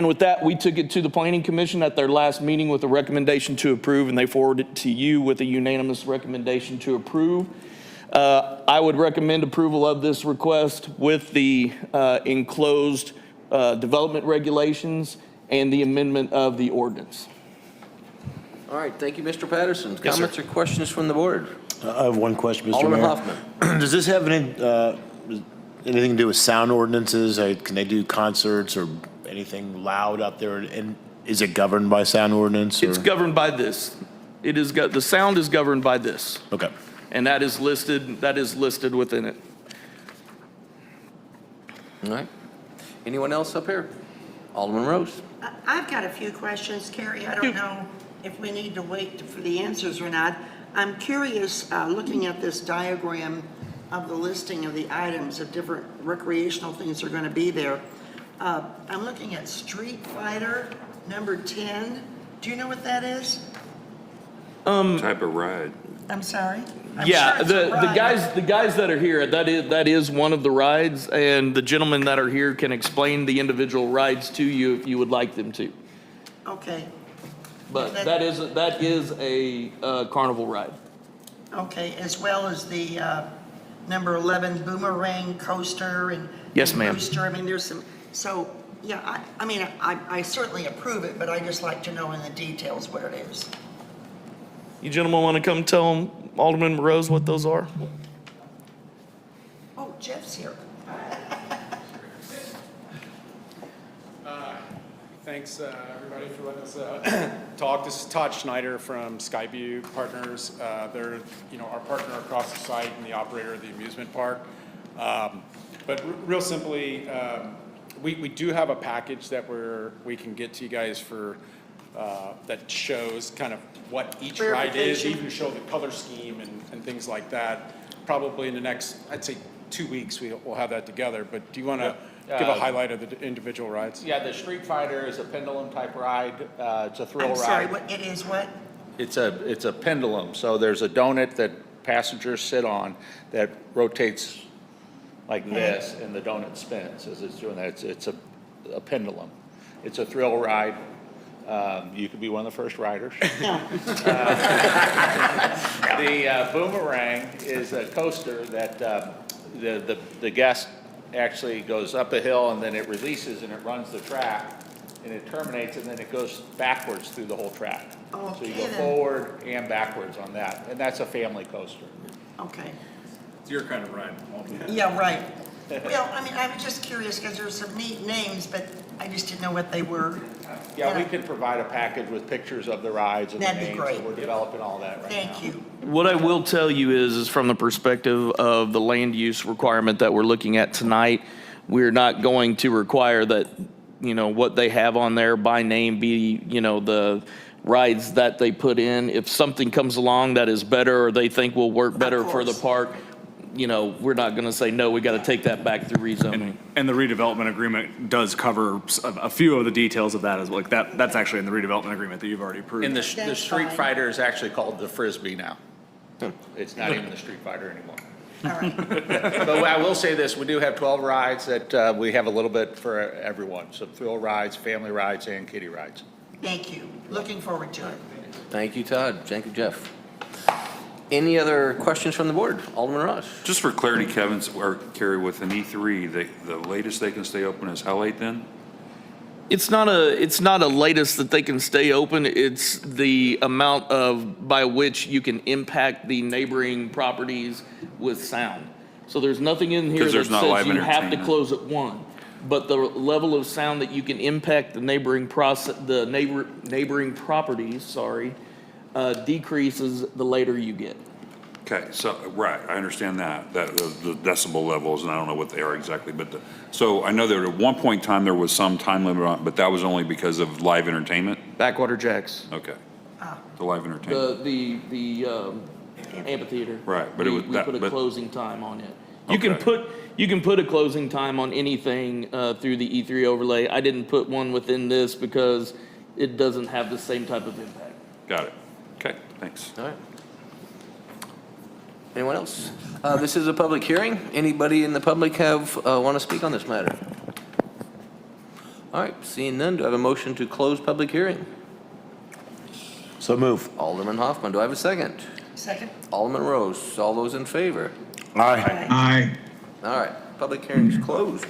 And with that, we took it to the Planning Commission at their last meeting with a recommendation to approve, and they forwarded it to you with a unanimous recommendation to approve. I would recommend approval of this request with the enclosed development regulations and the amendment of the ordinance. All right, thank you, Mr. Patterson. Yes, Comments or questions from the board? I have one question, Mr. Alderman Mayor. Hoffman. Does this have anything to do with sound ordinances? Can they do concerts or anything loud out there? And is it governed by sound ordinance? It's governed by this. It is, the sound is governed by this. Okay. And that is listed within it. All right. Anyone else up here? Alderman Rose. I've got a few questions, Carrie. I don't know if we need to wait for the answers or not. I'm curious, looking at this diagram of the listing of the items of different recreational things that are going to be there. I'm looking at Street Fighter number 10. Do you know what that is? Type of ride. I'm sorry? Yeah, sure it's a ride. the guys that are here, that is one of the rides, and the gentlemen that are here can explain the individual rides to you if you would like them to. Okay, But that is a carnival ride. okay, as well as the number 11 boomerang coaster and Yes, ma'am. Rooster. I mean, there's some, so, yeah, I mean, I certainly approve it, but I just like to know in the details what it is. You gentlemen want to come tell Alderman Rose what those are? Oh, Jeff's here. Thanks, everybody, for letting us talk. This is Todd Schneider from Skyview Partners. They're, our partner across the site and the operator of the amusement park. But real simply, we do have a package that we can get to you guys for that shows kind of what each ride is, even show the color scheme and things like that. Probably in the next, I'd say, 2 weeks, we'll have that together. But do you want to give a highlight of the individual rides? Yeah, the Street Fighter is a pendulum type ride. It's a thrill I'm ride. sorry, what, it is what? It's a pendulum. So there's a donut that passengers sit on that rotates like this, and the donut spins as it's doing that. It's a pendulum. It's a thrill ride. You could be one of the first riders. The boomerang is a coaster that the guest actually goes up a hill and then it releases and it runs the track and it terminates and then it goes backwards through the whole track. Okay, so you go then. forward and backwards on that, and that's a family coaster. Okay. It's your kind of ride. Yeah, right. Well, I mean, I was just curious because there's some neat names, but I just didn't know what they were. Yeah, we can provide a package with pictures of the rides and That'd the be names. great. So we're developing all that right now. Thank you. What I will tell you is from the perspective of the land use requirement that we're looking at tonight, we're not going to require that, what they have on there by name be, the rides that they put in. If something comes along that is better or they think will work better for the park, we're not going to say, no, we got to take that back through rezoning. And the redevelopment agreement does cover a few of the details of that as well. Like that's actually in the redevelopment agreement that you've already approved. And the That's Street fine. Fighter is actually called the Frisbee now. It's not even the Street Fighter anymore. All right. But I will say this, we do have 12 rides that we have a little bit for everyone. So thrill rides, family rides, and kiddie rides. Thank you. Looking forward to it. Thank you, Todd. Thank you, Jeff. Any other questions from the board? Alderman Ross. Just for clarity, Kevin, or Carrie, with an E3, the latest they can stay open is how late then? It's not a latest that they can stay open. It's the amount by which you can impact the neighboring properties with sound. So there's nothing in here 'Cause that there's not says live you have to entertainment. close at 1. But the level of sound that you can impact the neighboring neighboring properties, decreases the later you get. Okay, so, right, I understand that the decibel levels, and I don't know what they are exactly, but, so I know that at one point in time, there was some time limit on, but that was only because of live entertainment? Backwater Jacks, Okay. The live entertainment. the amphitheater. Right, but it was we that- put a but- closing time on it. Okay. You can put a closing time on anything through the E3 overlay. I didn't put one within this because it doesn't have the same type of impact. Got it. Okay, thanks. All right. Anyone else? This is a public hearing. Anybody in the public want to speak on this matter? All right, seeing none, do I have a motion to close public hearing? So move. Alderman Hoffman, do I have a second? Second? Alderman Rose, all those in favor? Aye. Aye. All right, public hearing is closed.